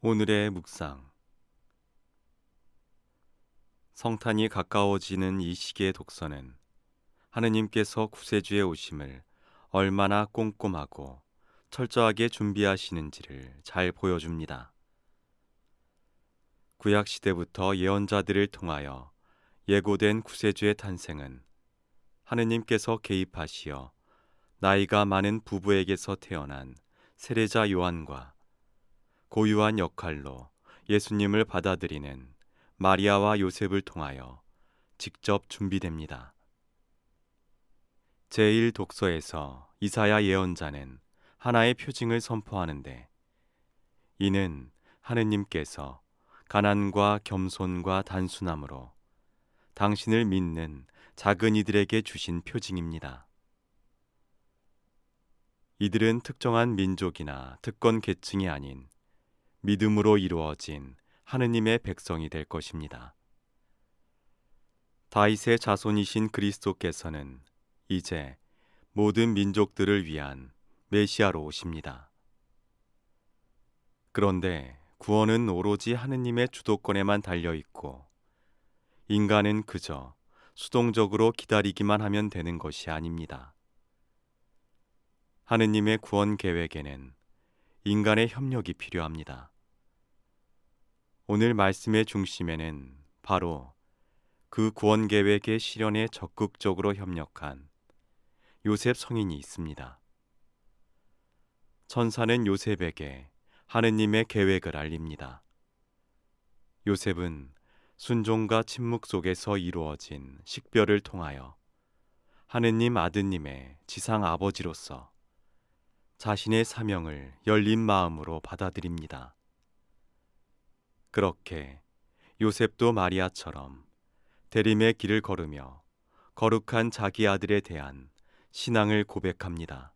오늘의 묵상. 성탄이 가까워지는 이 시기의 독서는 하느님께서 구세주의 오심을 얼마나 꼼꼼하고 철저하게 준비하시는지를 잘 보여줍니다. 구약 시대부터 예언자들을 통하여 예고된 구세주의 탄생은 하느님께서 개입하시어 나이가 많은 부부에게서 태어난 세례자 요한과 고유한 역할로 예수님을 받아들이는 마리아와 요셉을 통하여 직접 준비됩니다. 제1독서에서 이사야 예언자는 하나의 표징을 선포하는데, 이는 하느님께서 가난과 겸손과 단순함으로 당신을 믿는 작은 이들에게 주신 표징입니다. 이들은 특정한 민족이나 특권 계층이 아닌 믿음으로 이루어진 하느님의 백성이 될 것입니다. 다윗의 자손이신 그리스도께서는 이제 모든 민족들을 위한 메시아로 오십니다. 그런데 구원은 오로지 하느님의 주도권에만 달려 있고, 인간은 그저 수동적으로 기다리기만 하면 되는 것이 아닙니다. 하느님의 구원 계획에는 인간의 협력이 필요합니다. 오늘 말씀의 중심에는 바로 그 구원 계획의 실현에 적극적으로 협력한 요셉 성인이 있습니다. 천사는 요셉에게 하느님의 계획을 알립니다. 요셉은 순종과 침묵 속에서 이루어진 식별을 통하여 하느님 아드님의 지상 아버지로서 자신의 사명을 열린 마음으로 받아들입니다. 그렇게 요셉도 마리아처럼 대림의 길을 걸으며 거룩한 자기 아들에 대한 신앙을 고백합니다.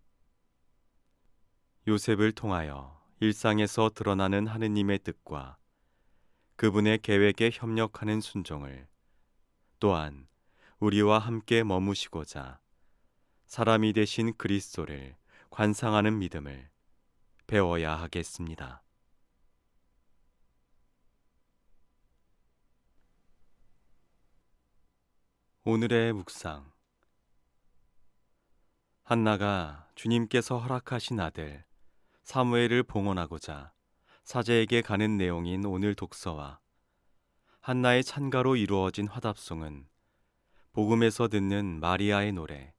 요셉을 통하여 일상에서 드러나는 하느님의 뜻과 그분의 계획에 협력하는 순종을, 또한 우리와 함께 머무시고자 사람이 되신 그리스도를 관상하는 믿음을 배워야 하겠습니다. 오늘의 묵상. 한나가 주님께서 허락하신 아들 사무엘을 봉헌하고자 사제에게 가는 내용인 오늘 독서와 한나의 찬가로 이루어진 화답송은 복음에서 듣는 마리아의 노래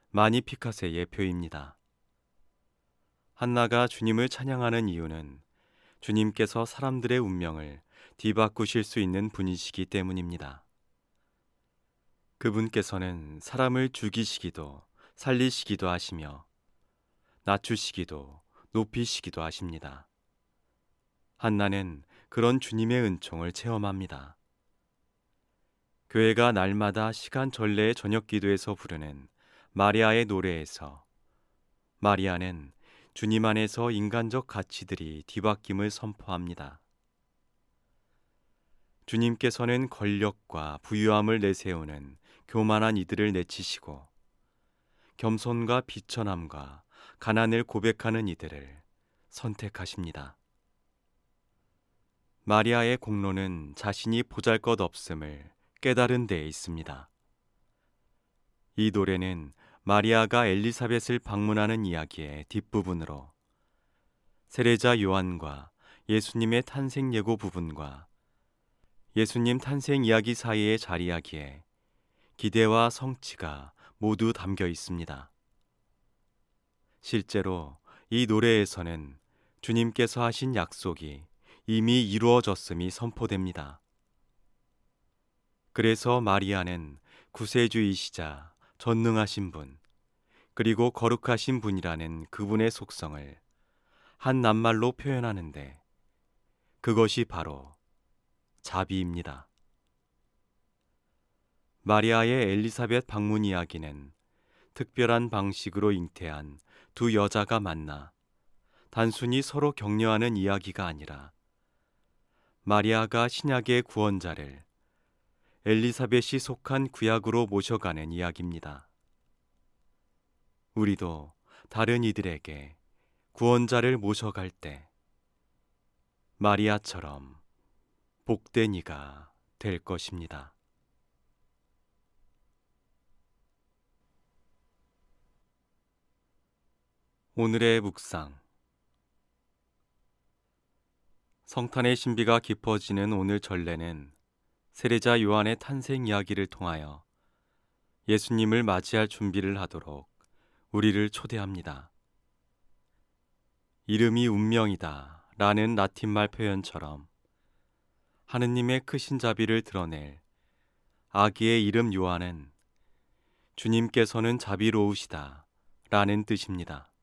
마니피카세의 표입니다. 한나가 주님을 찬양하는 이유는 주님께서 사람들의 운명을 뒤바꾸실 수 있는 분이시기 때문입니다. 그분께서는 사람을 죽이시기도 살리시기도 하시며 낮추시기도 높이시기도 하십니다. 한나는 그런 주님의 은총을 체험합니다. 교회가 날마다 시간 전례의 저녁 기도에서 부르는 마리아의 노래에서 마리아는 주님 안에서 인간적 가치들이 뒤바뀜을 선포합니다. 주님께서는 권력과 부유함을 내세우는 교만한 이들을 내치시고, 겸손과 비천함과 가난을 고백하는 이들을 선택하십니다. 마리아의 공로는 자신이 보잘것없음을 깨달은 데에 있습니다. 이 노래는 마리아가 엘리사벳을 방문하는 이야기의 뒷부분으로 세례자 요한과 예수님의 탄생 예고 부분과 예수님 탄생 이야기 사이에 자리하기에 기대와 성취가 모두 담겨 있습니다. 실제로 이 노래에서는 주님께서 하신 약속이 이미 이루어졌음이 선포됩니다. 그래서 마리아는 구세주이시자 전능하신 분, 그리고 거룩하신 분이라는 그분의 속성을 한 낱말로 표현하는데, 그것이 바로 자비입니다. 마리아의 엘리사벳 방문 이야기는 특별한 방식으로 잉태한 두 여자가 만나 단순히 서로 격려하는 이야기가 아니라 마리아가 신약의 구원자를 엘리사벳이 속한 구약으로 모셔가는 이야기입니다. 우리도 다른 이들에게 구원자를 모셔갈 때 마리아처럼 복된 이가 될 것입니다. 오늘의 묵상. 성탄의 신비가 깊어지는 오늘 전례는 세례자 요한의 탄생 이야기를 통하여 예수님을 맞이할 준비를 하도록 우리를 초대합니다. 이름이 운명이다 라는 라틴말 표현처럼 하느님의 크신 자비를 드러낼 아기의 이름 요한은 주님께서는 자비로우시다 라는 뜻입니다.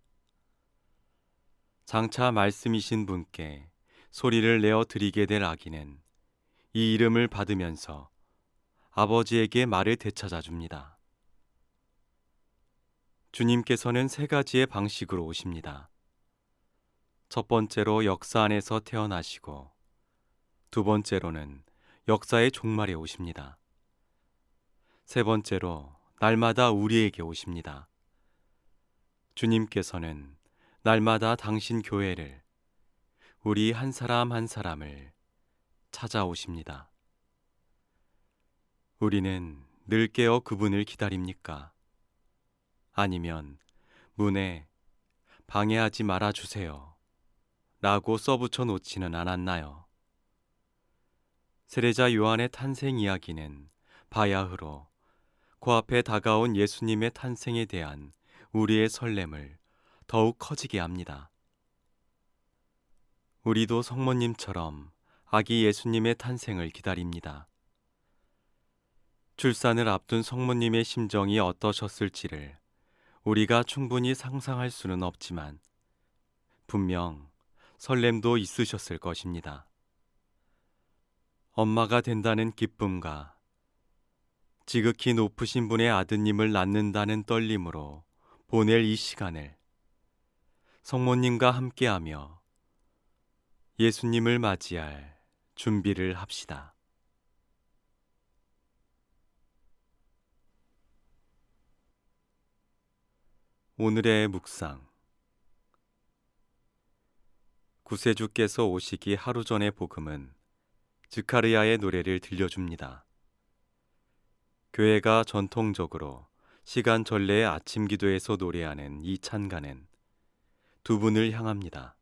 장차 말씀이신 분께 소리를 내어 드리게 될 아기는 이 이름을 받으면서 아버지에게 말을 되찾아 줍니다. 주님께서는 세 가지의 방식으로 오십니다. 첫 번째로 역사 안에서 태어나시고, 두 번째로는 역사의 종말에 오십니다. 세 번째로 날마다 우리에게 오십니다. 주님께서는 날마다 당신 교회를, 우리 한 사람 한 사람을 찾아오십니다. 우리는 늘 깨어 그분을 기다립니까? 아니면 문에 방해하지 말아 주세요 라고 써붙여 놓지는 않았나요? 세례자 요한의 탄생 이야기는 바야흐로 코앞에 다가온 예수님의 탄생에 대한 우리의 설렘을 더욱 커지게 합니다. 우리도 성모님처럼 아기 예수님의 탄생을 기다립니다. 출산을 앞둔 성모님의 심정이 어떠셨을지를 우리가 충분히 상상할 수는 없지만 분명 설렘도 있으셨을 것입니다. 엄마가 된다는 기쁨과 지극히 높으신 분의 아드님을 낳는다는 떨림으로 보낼 이 시간을 성모님과 함께하며 예수님을 맞이할 준비를 합시다. 오늘의 묵상. 구세주께서 오시기 하루 전의 복음은 스가랴의 노래를 들려줍니다. 교회가 전통적으로 시간 전례의 아침 기도에서 노래하는 이 찬가는 두 분을 향합니다.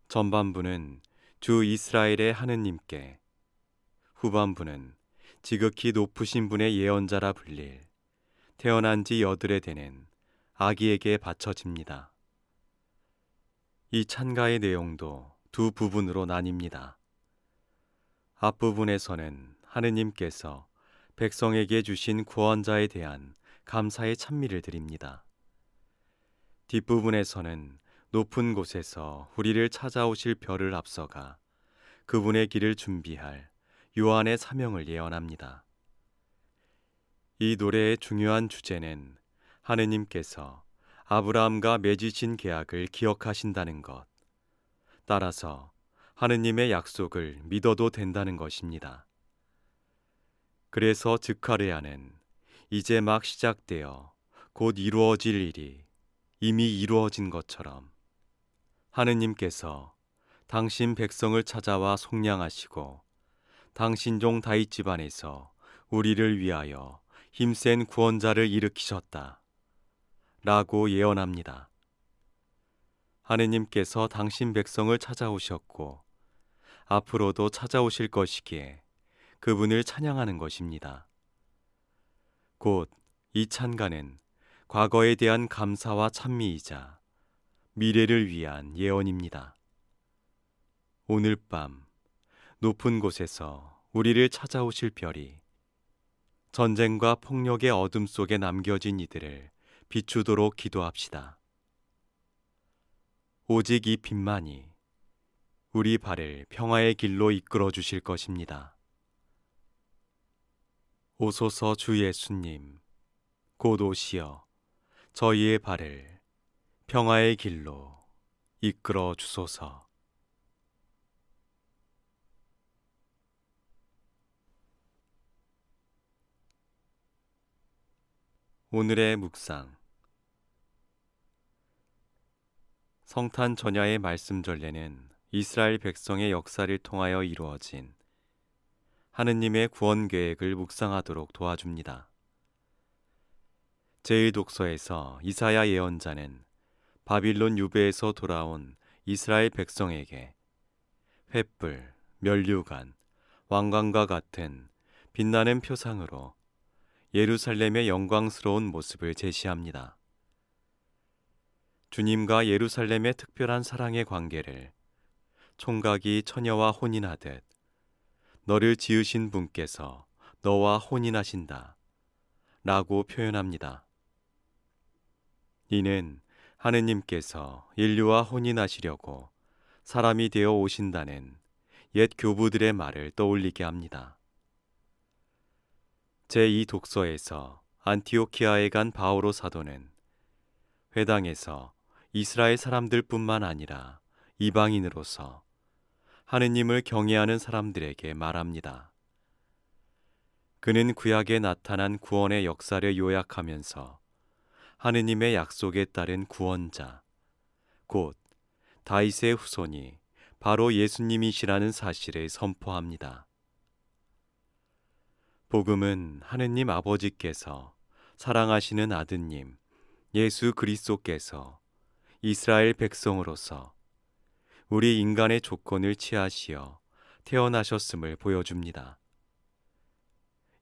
전반부는 주 이스라엘의 하느님께, 후반부는 지극히 높으신 분의 예언자라 불릴 태어난 지 여드레 되는 아기에게 바쳐집니다. 이 찬가의 내용도 두 부분으로 나뉩니다. 앞부분에서는 하느님께서 백성에게 주신 구원자에 대한 감사의 찬미를 드립니다. 뒷부분에서는 높은 곳에서 우리를 찾아오실 별을 앞서가 그분의 길을 준비할 요한의 사명을 예언합니다. 이 노래의 중요한 주제는 하느님께서 아브라함과 맺으신 계약을 기억하신다는 것, 따라서 하느님의 약속을 믿어도 된다는 것입니다. 그래서 스가랴는 이제 막 시작되어 곧 이루어질 일이 이미 이루어진 것처럼 하느님께서 당신 백성을 찾아와 속량하시고 당신 종 다윗 집안에서 우리를 위하여 힘센 구원자를 일으키셨다 라고 예언합니다. 하느님께서 당신 백성을 찾아오셨고 앞으로도 찾아오실 것이기에 그분을 찬양하는 것입니다. 곧 이 찬가는 과거에 대한 감사와 찬미이자 미래를 위한 예언입니다. 오늘 밤 높은 곳에서 우리를 찾아오실 별이 전쟁과 폭력의 어둠 속에 남겨진 이들을 비추도록 기도합시다. 오직 이 빛만이 우리 발을 평화의 길로 이끌어 주실 것입니다. 오소서 주 예수님, 곧 오시어 저희의 발을 평화의 길로 이끌어 주소서. 오늘의 묵상. 성탄 전야의 말씀 전례는 이스라엘 백성의 역사를 통하여 이루어진 하느님의 구원 계획을 묵상하도록 도와줍니다. 제1독서에서 이사야 예언자는 바빌론 유배에서 돌아온 이스라엘 백성에게 횃불, 면류관, 왕관과 같은 빛나는 표상으로 예루살렘의 영광스러운 모습을 제시합니다. 주님과 예루살렘의 특별한 사랑의 관계를 총각이 처녀와 혼인하듯 너를 지으신 분께서 너와 혼인하신다 라고 표현합니다. 이는 하느님께서 인류와 혼인하시려고 사람이 되어 오신다는 옛 교부들의 말을 떠올리게 합니다. 제2독서에서 안티오키아에 간 바오로 사도는 회당에서 이스라엘 사람들뿐만 아니라 이방인으로서 하느님을 경외하는 사람들에게 말합니다. 그는 구약에 나타난 구원의 역사를 요약하면서 하느님의 약속에 따른 구원자, 곧 다윗의 후손이 바로 예수님이시라는 사실을 선포합니다. 복음은 하느님 아버지께서 사랑하시는 아드님 예수 그리스도께서 이스라엘 백성으로서 우리 인간의 조건을 취하시어 태어나셨음을 보여줍니다.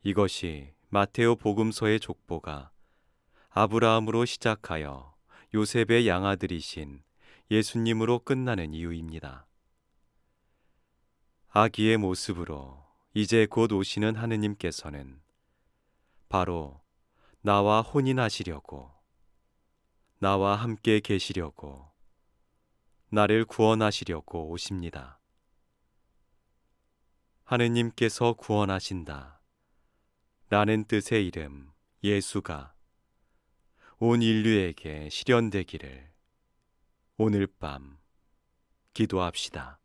이것이 마테오 복음서의 족보가 아브라함으로 시작하여 요셉의 양아들이신 예수님으로 끝나는 이유입니다. 아기의 모습으로 이제 곧 오시는 하느님께서는 바로 나와 혼인하시려고, 나와 함께 계시려고, 나를 구원하시려고 오십니다. 하느님께서 구원하신다 라는 뜻의 이름 예수가 온 인류에게 실현되기를 오늘 밤 기도합시다.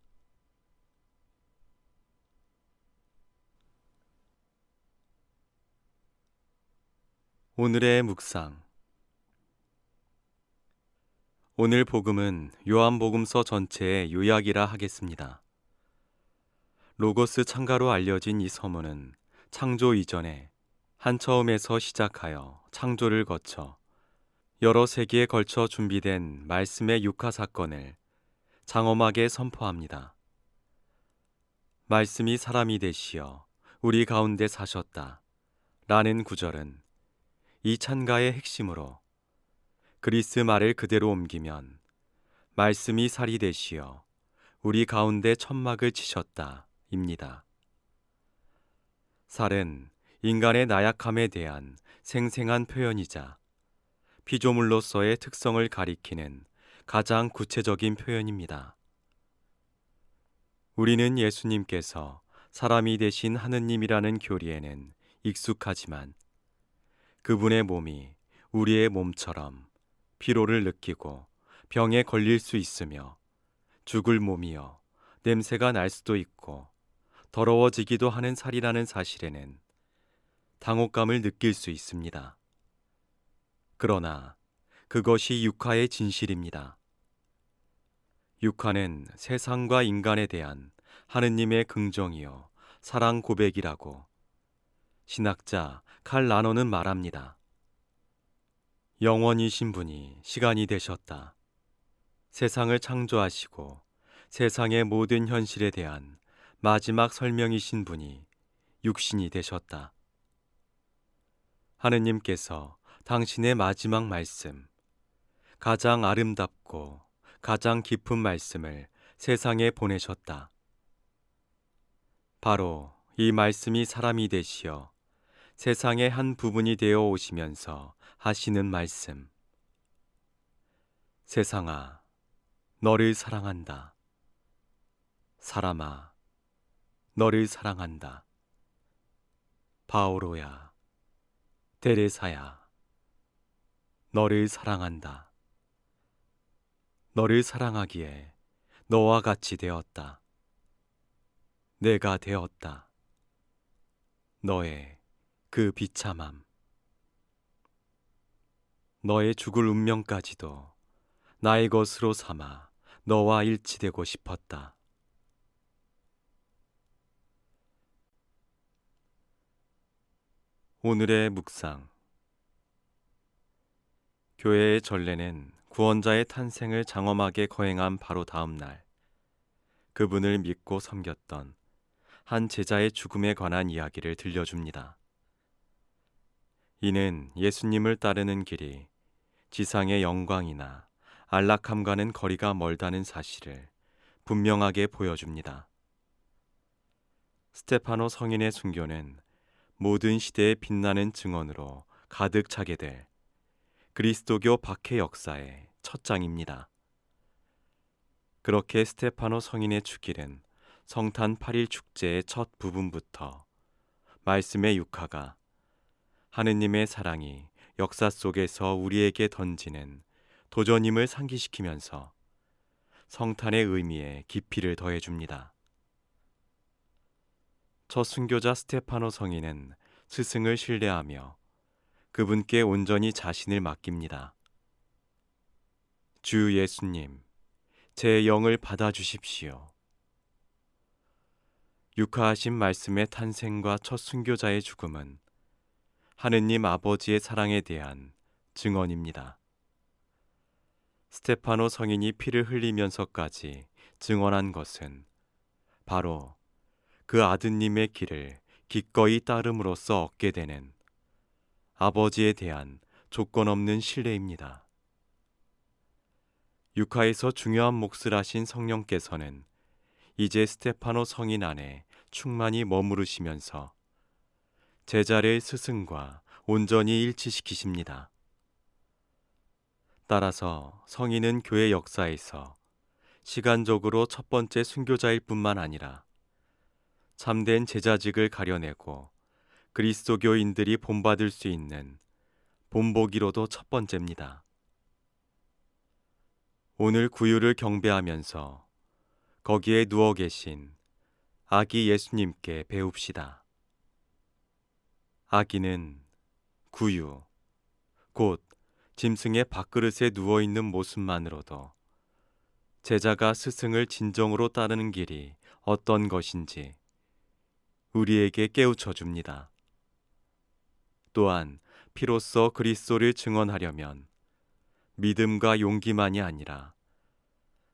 오늘의 묵상. 오늘 복음은 요한복음서 전체의 요약이라 하겠습니다. 로고스 창가로 알려진 이 서문은 창조 이전에 한 처음에서 시작하여 창조를 거쳐 여러 세기에 걸쳐 준비된 말씀의 육화 사건을 장엄하게 선포합니다. 말씀이 사람이 되시어 우리 가운데 사셨다 라는 구절은 이 찬가의 핵심으로 그리스 말을 그대로 옮기면 말씀이 살이 되시어 우리 가운데 천막을 치셨다 입니다. 살은 인간의 나약함에 대한 생생한 표현이자 피조물로서의 특성을 가리키는 가장 구체적인 표현입니다. 우리는 예수님께서 사람이 되신 하느님이라는 교리에는 익숙하지만 그분의 몸이 우리의 몸처럼 피로를 느끼고 병에 걸릴 수 있으며 죽을 몸이여 냄새가 날 수도 있고 더러워지기도 하는 살이라는 사실에는 당혹감을 느낄 수 있습니다. 그러나 그것이 육화의 진실입니다. 육화는 세상과 인간에 대한 하느님의 긍정이요 사랑 고백이라고 신학자 칼 라노는 말합니다. 영원이신 분이 시간이 되셨다. 세상을 창조하시고 세상의 모든 현실에 대한 마지막 설명이신 분이 육신이 되셨다. 하느님께서 당신의 마지막 말씀, 가장 아름답고 가장 깊은 말씀을 세상에 보내셨다. 바로 이 말씀이 사람이 되시어 세상의 한 부분이 되어 오시면서 하시는 말씀. 세상아, 너를 사랑한다. 사람아, 너를 사랑한다. 바오로야, 데레사야, 너를 사랑한다. 너를 사랑하기에 너와 같이 되었다. 내가 되었다. 너의 그 비참함, 너의 죽을 운명까지도 나의 것으로 삼아 너와 일치되고 싶었다. 오늘의 묵상. 교회의 전례는 구원자의 탄생을 장엄하게 거행한 바로 다음 날, 그분을 믿고 섬겼던 한 제자의 죽음에 관한 이야기를 들려줍니다. 이는 예수님을 따르는 길이 지상의 영광이나 안락함과는 거리가 멀다는 사실을 분명하게 보여줍니다. 스테파노 성인의 순교는 모든 시대에 빛나는 증언으로 가득 차게 될 그리스도교 박해 역사의 첫 장입니다. 그렇게 스테파노 성인의 축일은 성탄 8일 축제의 첫 부분부터 말씀의 육화가 하느님의 사랑이 역사 속에서 우리에게 던지는 도전임을 상기시키면서 성탄의 의미에 깊이를 더해줍니다. 첫 순교자 스테파노 성인은 스승을 신뢰하며 그분께 온전히 자신을 맡깁니다. 주 예수님, 제 영을 받아주십시오. 육화하신 말씀의 탄생과 첫 순교자의 죽음은 하느님 아버지의 사랑에 대한 증언입니다. 스테파노 성인이 피를 흘리면서까지 증언한 것은 바로 그 아드님의 길을 기꺼이 따름으로써 얻게 되는 아버지에 대한 조건 없는 신뢰입니다. 육하에서 중요한 몫을 하신 성령께서는 이제 스테파노 성인 안에 충만히 머무르시면서 제자를 스승과 온전히 일치시키십니다. 따라서 성인은 교회 역사에서 시간적으로 첫 번째 순교자일 뿐만 아니라 참된 제자직을 가려내고 그리스도교인들이 본받을 수 있는 본보기로도 첫 번째입니다. 오늘 구유를 경배하면서 거기에 누워 계신 아기 예수님께 배웁시다. 아기는 구유, 곧 짐승의 밥그릇에 누워있는 모습만으로도 제자가 스승을 진정으로 따르는 길이 어떤 것인지 우리에게 깨우쳐 줍니다. 또한 피로써 그리스도를 증언하려면 믿음과 용기만이 아니라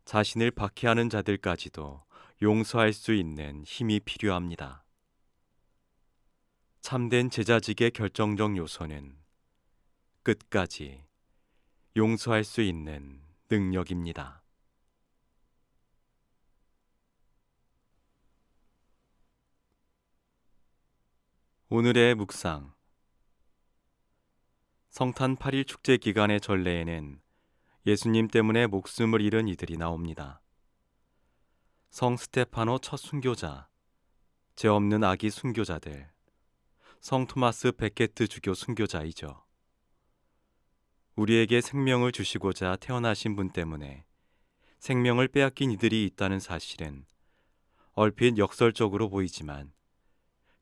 자신을 박해하는 자들까지도 용서할 수 있는 힘이 필요합니다. 참된 제자직의 결정적 요소는 끝까지 용서할 수 있는 능력입니다. 오늘의 묵상. 성탄 8일 축제 기간의 전례에는 예수님 때문에 목숨을 잃은 이들이 나옵니다. 성 스테파노 첫 순교자, 죄 없는 아기 순교자들, 성 토마스 베케트 주교 순교자이죠. 우리에게 생명을 주시고자 태어나신 분 때문에 생명을 빼앗긴 이들이 있다는 사실은 얼핏 역설적으로 보이지만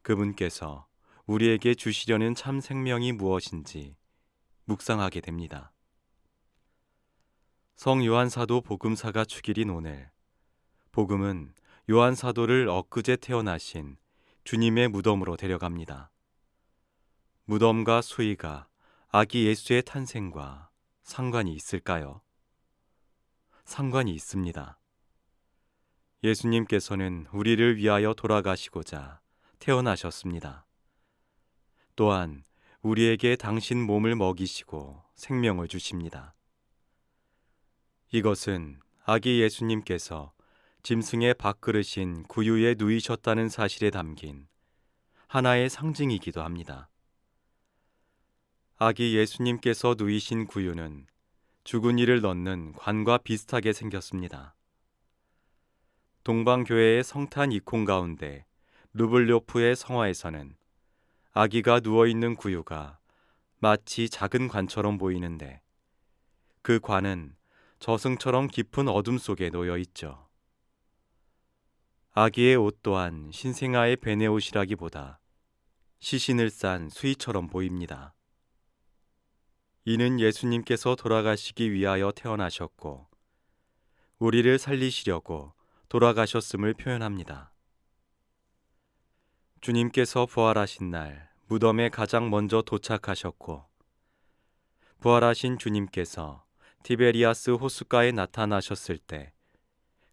그분께서 우리에게 주시려는 참 생명이 무엇인지 묵상하게 됩니다. 성 요한사도 복음사가 축일인 오늘, 복음은 요한사도를 엊그제 태어나신 주님의 무덤으로 데려갑니다. 무덤과 수의가 아기 예수의 탄생과 상관이 있을까요? 상관이 있습니다. 예수님께서는 우리를 위하여 돌아가시고자 태어나셨습니다. 또한 우리에게 당신 몸을 먹이시고 생명을 주십니다. 이것은 아기 예수님께서 짐승의 밥그릇인 구유에 누이셨다는 사실에 담긴 하나의 상징이기도 합니다. 아기 예수님께서 누이신 구유는 죽은 이를 넣는 관과 비슷하게 생겼습니다. 동방교회의 성탄 이콘 가운데 루블료프의 성화에서는 아기가 누워있는 구유가 마치 작은 관처럼 보이는데 그 관은 저승처럼 깊은 어둠 속에 놓여 있죠. 아기의 옷 또한 신생아의 베네 옷이라기보다 시신을 싼 수의처럼 보입니다. 이는 예수님께서 돌아가시기 위하여 태어나셨고 우리를 살리시려고 돌아가셨음을 표현합니다. 주님께서 부활하신 날 무덤에 가장 먼저 도착하셨고, 부활하신 주님께서 티베리아스 호숫가에 나타나셨을 때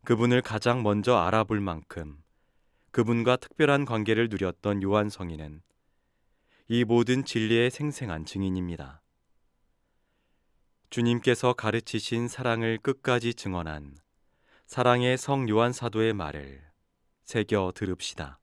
그분을 가장 먼저 알아볼 만큼 그분과 특별한 관계를 누렸던 요한 성인은 이 모든 진리의 생생한 증인입니다. 주님께서 가르치신 사랑을 끝까지 증언한 사랑의 성 요한 사도의 말을 새겨 들읍시다.